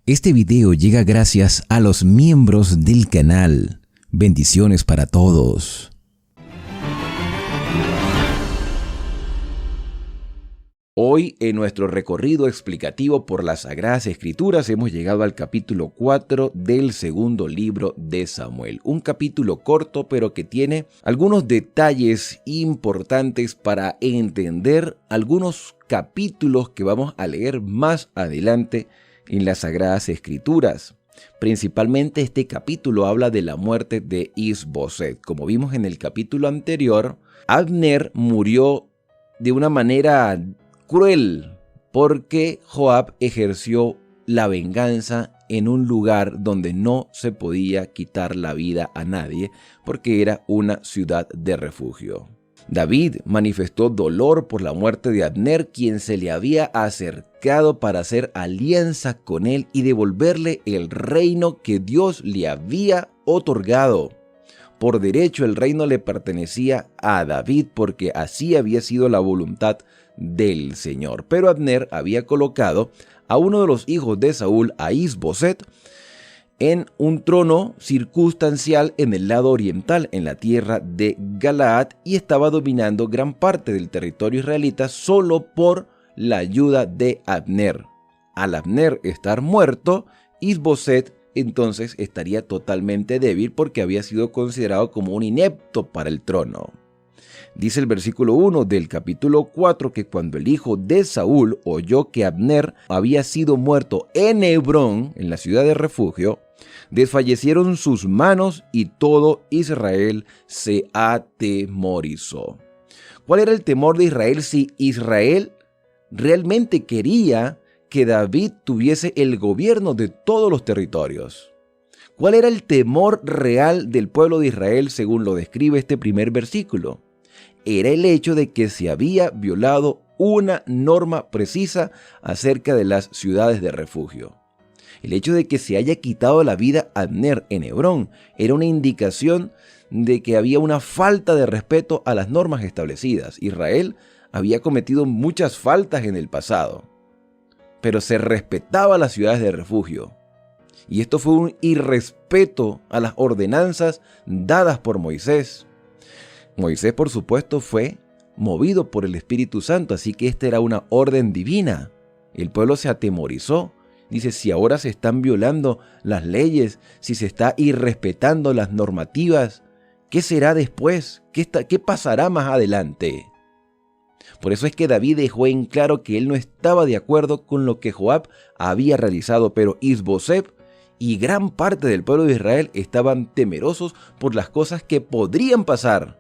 Este video llega gracias a los miembros del canal. Bendiciones para todos. Hoy en nuestro recorrido explicativo por las Sagradas Escrituras hemos llegado al capítulo 4 del segundo libro de Samuel. Un capítulo corto pero que tiene algunos detalles importantes para entender algunos capítulos que vamos a leer más adelante en las Sagradas Escrituras. Principalmente este capítulo habla de la muerte de Is-Boset. Como vimos en el capítulo anterior, Abner murió de una manera cruel porque Joab ejerció la venganza en un lugar donde no se podía quitar la vida a nadie porque era una ciudad de refugio. David manifestó dolor por la muerte de Abner, quien se le había acercado para hacer alianza con él y devolverle el reino que Dios le había otorgado. Por derecho el reino le pertenecía a David porque así había sido la voluntad del Señor. Pero Abner había colocado a uno de los hijos de Saúl, a Is-Boset, en un trono circunstancial en el lado oriental, en la tierra de Galaad, y estaba dominando gran parte del territorio israelita solo por la ayuda de Abner. Al Abner estar muerto, Is-Boset entonces estaría totalmente débil porque había sido considerado como un inepto para el trono. Dice el versículo 1 del capítulo 4 que cuando el hijo de Saúl oyó que Abner había sido muerto en Hebrón, en la ciudad de refugio, desfallecieron sus manos y todo Israel se atemorizó. ¿Cuál era el temor de Israel si Israel realmente quería que David tuviese el gobierno de todos los territorios? ¿Cuál era el temor real del pueblo de Israel según lo describe este primer versículo? Era el hecho de que se había violado una norma precisa acerca de las ciudades de refugio. El hecho de que se haya quitado la vida a Abner en Hebrón era una indicación de que había una falta de respeto a las normas establecidas. Israel había cometido muchas faltas en el pasado, pero se respetaba las ciudades de refugio. Y esto fue un irrespeto a las ordenanzas dadas por Moisés. Moisés, por supuesto, fue movido por el Espíritu Santo, así que esta era una orden divina. El pueblo se atemorizó. Dice, si ahora se están violando las leyes, si se está irrespetando las normativas, ¿qué será después? ¿Qué pasará más adelante? Por eso es que David dejó en claro que él no estaba de acuerdo con lo que Joab había realizado, pero Is-Boset y gran parte del pueblo de Israel estaban temerosos por las cosas que podrían pasar.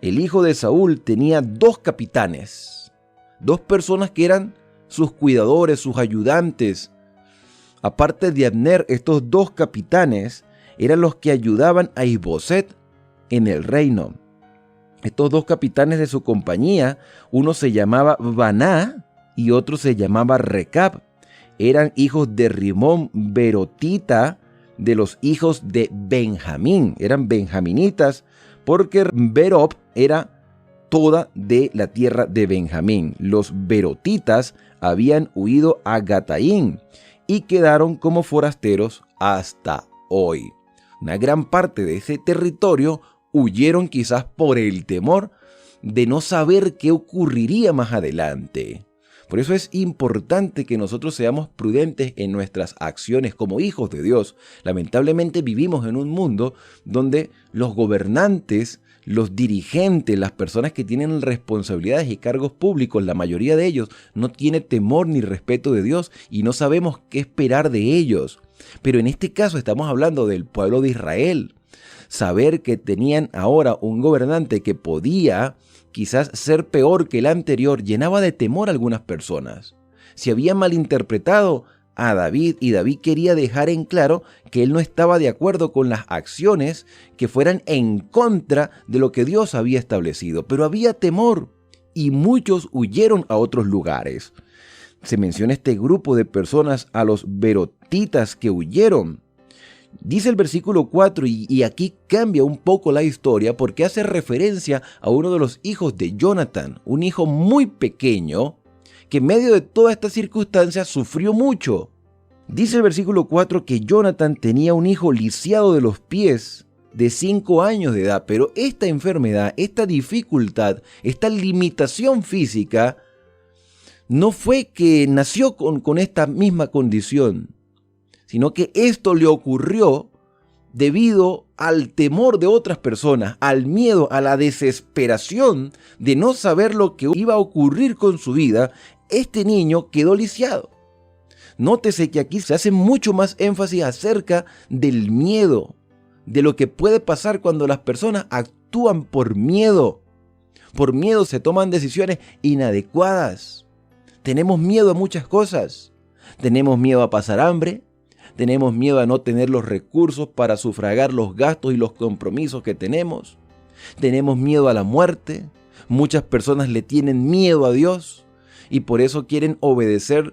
El hijo de Saúl tenía dos capitanes, dos personas que eran sus cuidadores, sus ayudantes. Aparte de Abner, estos dos capitanes eran los que ayudaban a Is-Boset en el reino. Estos dos capitanes de su compañía, uno se llamaba Baná y otro se llamaba Recab. Eran hijos de Rimón Berotita, de los hijos de Benjamín. Eran benjaminitas porque Berob era toda de la tierra de Benjamín. Los berotitas habían huido a Gataín y quedaron como forasteros hasta hoy. Una gran parte de ese territorio huyeron quizás por el temor de no saber qué ocurriría más adelante. Por eso es importante que nosotros seamos prudentes en nuestras acciones como hijos de Dios. Lamentablemente vivimos en un mundo donde los gobernantes, los dirigentes, las personas que tienen responsabilidades y cargos públicos, la mayoría de ellos no tiene temor ni respeto de Dios y no sabemos qué esperar de ellos. Pero en este caso estamos hablando del pueblo de Israel. Saber que tenían ahora un gobernante que podía quizás ser peor que el anterior llenaba de temor a algunas personas. Se había malinterpretado a David y David quería dejar en claro que él no estaba de acuerdo con las acciones que fueran en contra de lo que Dios había establecido. Pero había temor y muchos huyeron a otros lugares. Se menciona este grupo de personas, a los berotitas que huyeron. Dice el versículo 4 y aquí cambia un poco la historia porque hace referencia a uno de los hijos de Jonathan, un hijo muy pequeño que en medio de toda esta circunstancia sufrió mucho. Dice el versículo 4 que Jonathan tenía un hijo lisiado de los pies de 5 años de edad, pero esta enfermedad, esta dificultad, esta limitación física, no fue que nació con esta misma condición, sino que esto le ocurrió debido al temor de otras personas, al miedo, a la desesperación de no saber lo que iba a ocurrir con su vida. Este niño quedó lisiado. Nótese que aquí se hace mucho más énfasis acerca del miedo, de lo que puede pasar cuando las personas actúan por miedo. Por miedo se toman decisiones inadecuadas. Tenemos miedo a muchas cosas. Tenemos miedo a pasar hambre. Tenemos miedo a no tener los recursos para sufragar los gastos y los compromisos que tenemos. Tenemos miedo a la muerte. Muchas personas le tienen miedo a Dios y por eso quieren obedecer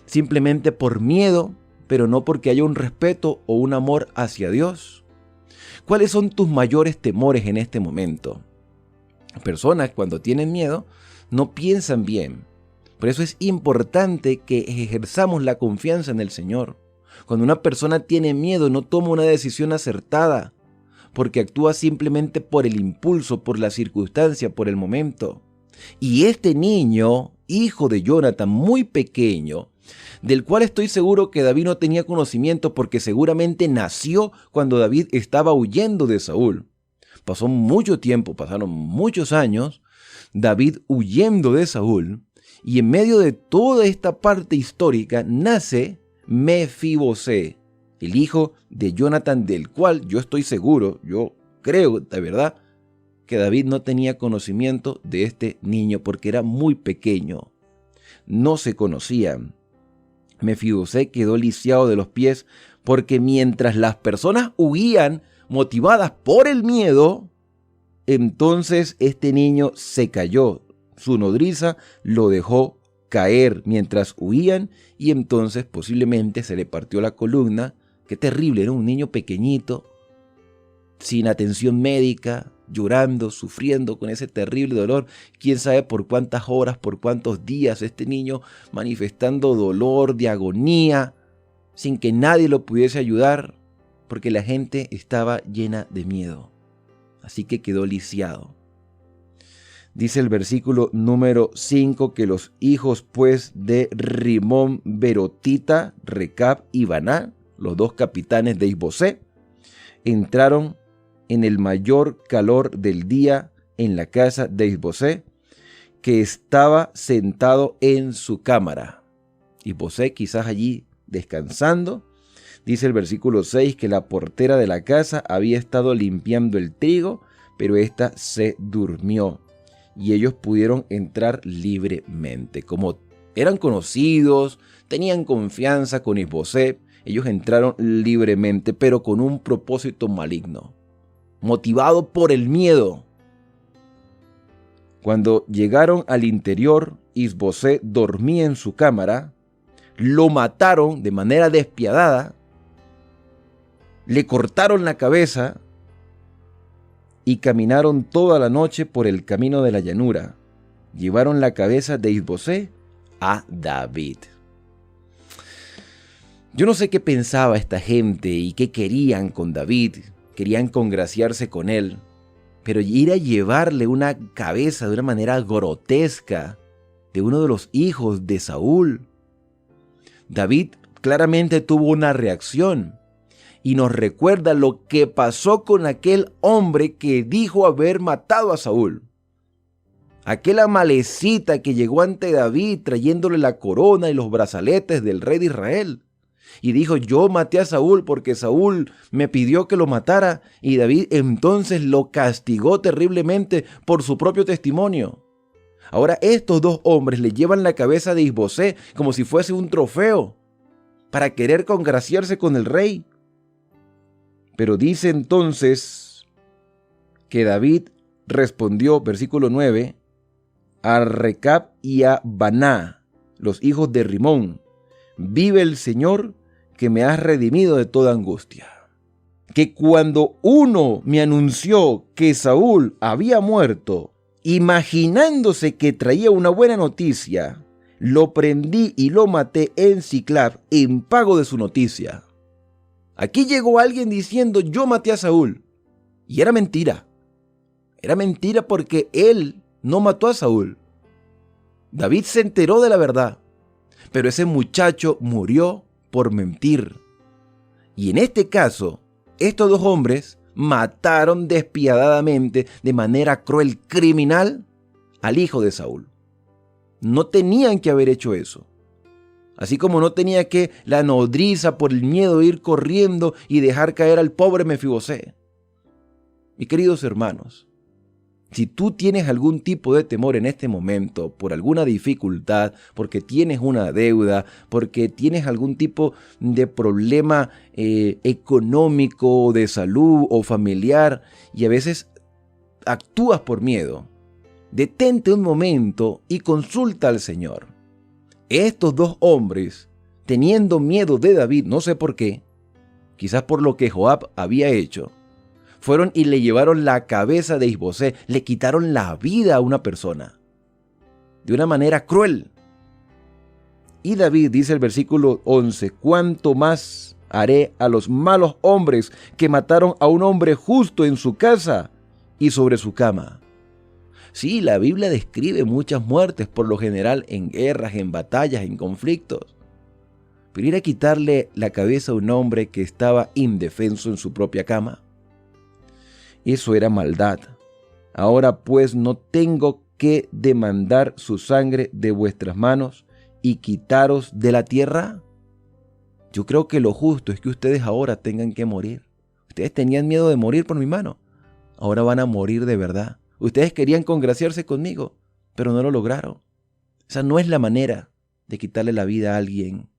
simplemente por miedo, pero no porque haya un respeto o un amor hacia Dios. ¿Cuáles son tus mayores temores en este momento? Personas cuando tienen miedo no piensan bien. Por eso es importante que ejerzamos la confianza en el Señor. Cuando una persona tiene miedo no toma una decisión acertada, porque actúa simplemente por el impulso, por la circunstancia, por el momento. Y este niño, hijo de Jonathan, muy pequeño, del cual estoy seguro que David no tenía conocimiento porque seguramente nació cuando David estaba huyendo de Saúl. Pasó mucho tiempo, pasaron muchos años, David huyendo de Saúl, y en medio de toda esta parte histórica nace Mefibosé, el hijo de Jonathan, del cual yo estoy seguro, yo creo de verdad, que David no tenía conocimiento de este niño porque era muy pequeño. No se conocían. Mefibosé quedó lisiado de los pies porque mientras las personas huían motivadas por el miedo, entonces este niño se cayó. Su nodriza lo dejó caer mientras huían y entonces posiblemente se le partió la columna. Qué terrible, ¿no? Un niño pequeñito, sin atención médica, llorando, sufriendo con ese terrible dolor. Quién sabe por cuántas horas, por cuántos días este niño manifestando dolor de agonía, sin que nadie lo pudiese ayudar, porque la gente estaba llena de miedo. Así que quedó lisiado. Dice el versículo número 5 que los hijos pues de Rimón Berotita, Recab y Baná, los dos capitanes de Isbosé, entraron en el mayor calor del día en la casa de Isbosé, que estaba sentado en su cámara. Isbosé quizás allí descansando. Dice el versículo 6 que la portera de la casa había estado limpiando el trigo, pero ésta se durmió. Y ellos pudieron entrar libremente. Como eran conocidos, tenían confianza con Isbosé, ellos entraron libremente, pero con un propósito maligno, motivado por el miedo. Cuando llegaron al interior, Isbosé dormía en su cámara, lo mataron de manera despiadada, le cortaron la cabeza y caminaron toda la noche por el camino de la llanura. Llevaron la cabeza de Isbosé a David. Yo no sé qué pensaba esta gente y qué querían con David. Querían congraciarse con él, pero ir a llevarle una cabeza de una manera grotesca de uno de los hijos de Saúl. David claramente tuvo una reacción y nos recuerda lo que pasó con aquel hombre que dijo haber matado a Saúl. Aquel amalecita que llegó ante David trayéndole la corona y los brazaletes del rey de Israel. Y dijo, yo maté a Saúl porque Saúl me pidió que lo matara. Y David entonces lo castigó terriblemente por su propio testimonio. Ahora estos dos hombres le llevan la cabeza de Isbosé como si fuese un trofeo para querer congraciarse con el rey. Pero dice entonces que David respondió, versículo 9, a Recab y a Baná, los hijos de Rimón: vive el Señor, que me has redimido de toda angustia. Que cuando uno me anunció que Saúl había muerto, imaginándose que traía una buena noticia, lo prendí y lo maté en Siclag en pago de su noticia. Aquí llegó alguien diciendo, yo maté a Saúl. Y era mentira. Era mentira porque él no mató a Saúl. David se enteró de la verdad, pero ese muchacho murió por mentir. Y en este caso, estos dos hombres mataron despiadadamente, de manera cruel, criminal, al hijo de Saúl. No tenían que haber hecho eso. Así como no tenía que la nodriza por el miedo ir corriendo y dejar caer al pobre Mefibosé. Mis queridos hermanos, si tú tienes algún tipo de temor en este momento, por alguna dificultad, porque tienes una deuda, porque tienes algún tipo de problema económico, de salud o familiar, y a veces actúas por miedo, detente un momento y consulta al Señor. Estos dos hombres, teniendo miedo de David, no sé por qué, quizás por lo que Joab había hecho, fueron y le llevaron la cabeza de Isbosé, le quitaron la vida a una persona, de una manera cruel. Y David dice el versículo 11, ¿cuánto más haré a los malos hombres que mataron a un hombre justo en su casa y sobre su cama? Sí, la Biblia describe muchas muertes, por lo general en guerras, en batallas, en conflictos. Pero ir a quitarle la cabeza a un hombre que estaba indefenso en su propia cama, eso era maldad. Ahora pues no tengo que demandar su sangre de vuestras manos y quitaros de la tierra. Yo creo que lo justo es que ustedes ahora tengan que morir. Ustedes tenían miedo de morir por mi mano. Ahora van a morir de verdad. Ustedes querían congraciarse conmigo, pero no lo lograron. Esa no es la manera de quitarle la vida a alguien.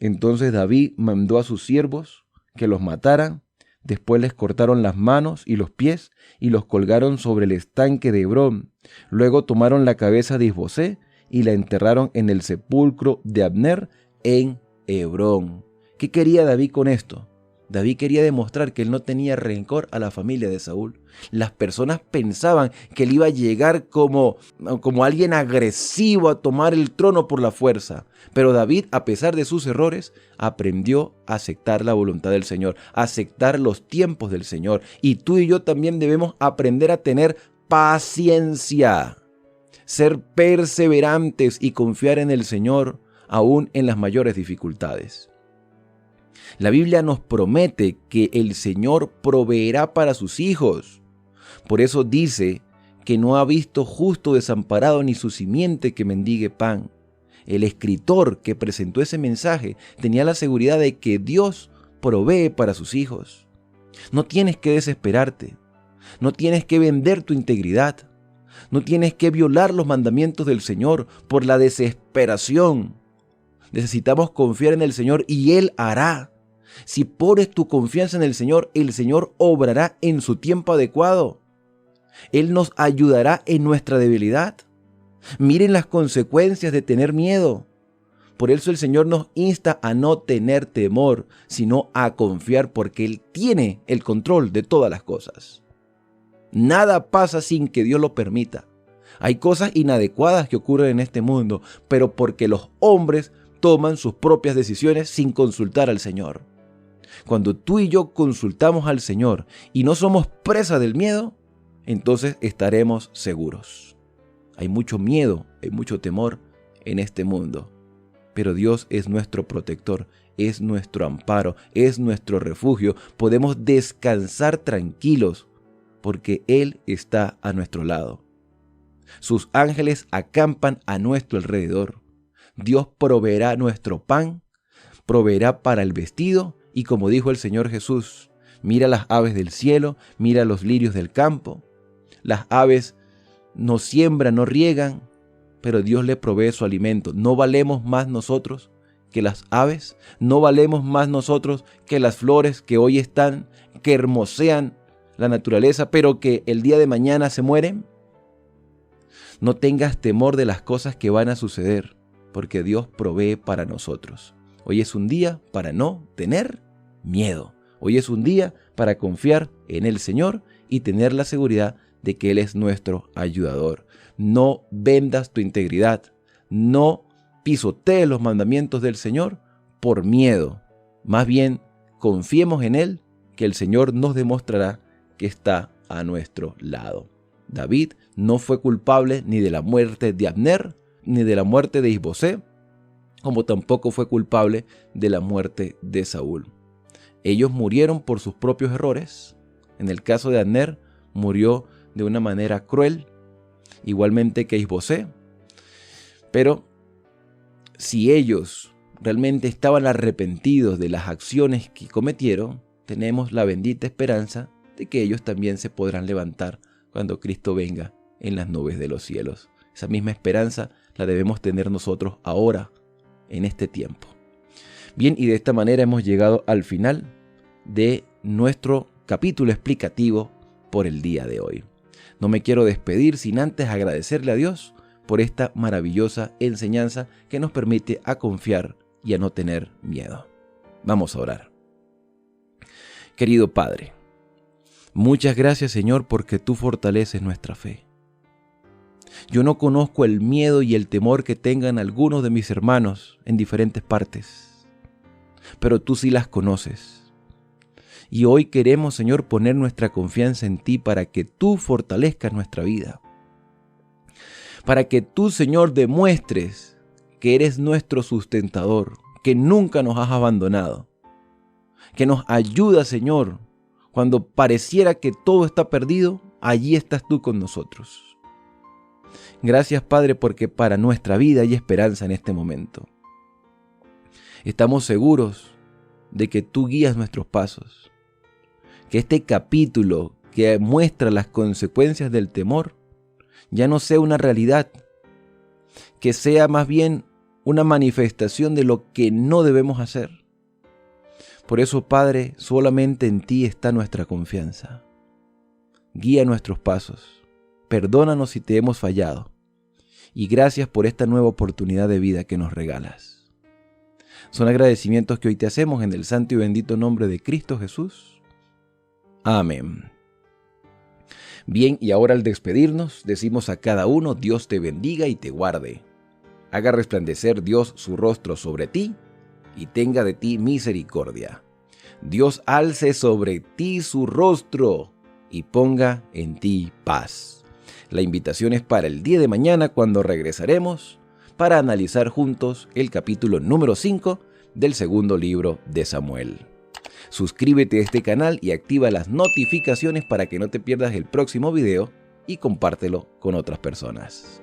Entonces David mandó a sus siervos que los mataran. Después les cortaron las manos y los pies y los colgaron sobre el estanque de Hebrón. Luego tomaron la cabeza de Isbosé y la enterraron en el sepulcro de Abner en Hebrón. ¿Qué quería David con esto? David quería demostrar que él no tenía rencor a la familia de Saúl. Las personas pensaban que él iba a llegar como alguien agresivo a tomar el trono por la fuerza. Pero David, a pesar de sus errores, aprendió a aceptar la voluntad del Señor, a aceptar los tiempos del Señor. Y tú y yo también debemos aprender a tener paciencia, ser perseverantes y confiar en el Señor, aún en las mayores dificultades. La Biblia nos promete que el Señor proveerá para sus hijos. Por eso dice que no ha visto justo desamparado ni su simiente que mendigue pan. El escritor que presentó ese mensaje tenía la seguridad de que Dios provee para sus hijos. No tienes que desesperarte. No tienes que vender tu integridad. No tienes que violar los mandamientos del Señor por la desesperación. Necesitamos confiar en el Señor y Él hará. Si pones tu confianza en el Señor obrará en su tiempo adecuado. Él nos ayudará en nuestra debilidad. Miren las consecuencias de tener miedo. Por eso el Señor nos insta a no tener temor, sino a confiar porque Él tiene el control de todas las cosas. Nada pasa sin que Dios lo permita. Hay cosas inadecuadas que ocurren en este mundo, pero porque los hombres toman sus propias decisiones sin consultar al Señor. Cuando tú y yo consultamos al Señor y no somos presa del miedo, entonces estaremos seguros. Hay mucho miedo, hay mucho temor en este mundo, pero Dios es nuestro protector, es nuestro amparo, es nuestro refugio. Podemos descansar tranquilos porque Él está a nuestro lado. Sus ángeles acampan a nuestro alrededor. Dios proveerá nuestro pan, proveerá para el vestido y como dijo el Señor Jesús, mira las aves del cielo, mira los lirios del campo. Las aves no siembran, no riegan, pero Dios le provee su alimento. ¿No valemos más nosotros que las aves? ¿No valemos más nosotros que las flores que hoy están, que hermosean la naturaleza, pero que el día de mañana se mueren? No tengas temor de las cosas que van a suceder, porque Dios provee para nosotros. Hoy es un día para no tener miedo. Hoy es un día para confiar en el Señor y tener la seguridad de que Él es nuestro ayudador. No vendas tu integridad. no pisotees los mandamientos del Señor por miedo. Más bien, confiemos en Él, que el Señor nos demostrará que está a nuestro lado. David no fue culpable ni de la muerte de Abner, ni de la muerte de Isbosé, como tampoco fue culpable de la muerte de Saúl. Ellos murieron por sus propios errores. En el caso de Abner, murió de una manera cruel, igualmente que Isbosé. Pero si ellos realmente estaban arrepentidos de las acciones que cometieron, tenemos la bendita esperanza de que ellos también se podrán levantar cuando Cristo venga en las nubes de los cielos. Esa misma esperanza la debemos tener nosotros ahora, en este tiempo. Bien, y de esta manera hemos llegado al final de nuestro capítulo explicativo por el día de hoy. No me quiero despedir sin antes agradecerle a Dios por esta maravillosa enseñanza que nos permite a confiar y a no tener miedo. Vamos a orar. Querido Padre, muchas gracias, Señor, porque tú fortaleces nuestra fe. Yo no conozco el miedo y el temor que tengan algunos de mis hermanos en diferentes partes, pero tú sí las conoces. Y hoy queremos, Señor, poner nuestra confianza en ti para que tú fortalezcas nuestra vida. Para que tú, Señor, demuestres que eres nuestro sustentador, que nunca nos has abandonado, que nos ayuda, Señor, cuando pareciera que todo está perdido, allí estás tú con nosotros. Gracias, Padre, porque para nuestra vida hay esperanza en este momento. Estamos seguros de que tú guías nuestros pasos, que este capítulo que muestra las consecuencias del temor ya no sea una realidad, que sea más bien una manifestación de lo que no debemos hacer. Por eso, Padre, solamente en ti está nuestra confianza. Guía nuestros pasos, perdónanos si te hemos fallado, y gracias por esta nueva oportunidad de vida que nos regalas. Son agradecimientos que hoy te hacemos en el santo y bendito nombre de Cristo Jesús. Amén. Bien, y ahora al despedirnos, decimos a cada uno: Dios te bendiga y te guarde. Haga resplandecer Dios su rostro sobre ti y tenga de ti misericordia. Dios alce sobre ti su rostro y ponga en ti paz. La invitación es para el día de mañana, cuando regresaremos para analizar juntos el capítulo número 5 del segundo libro de Samuel. Suscríbete a este canal y activa las notificaciones para que no te pierdas el próximo video y compártelo con otras personas.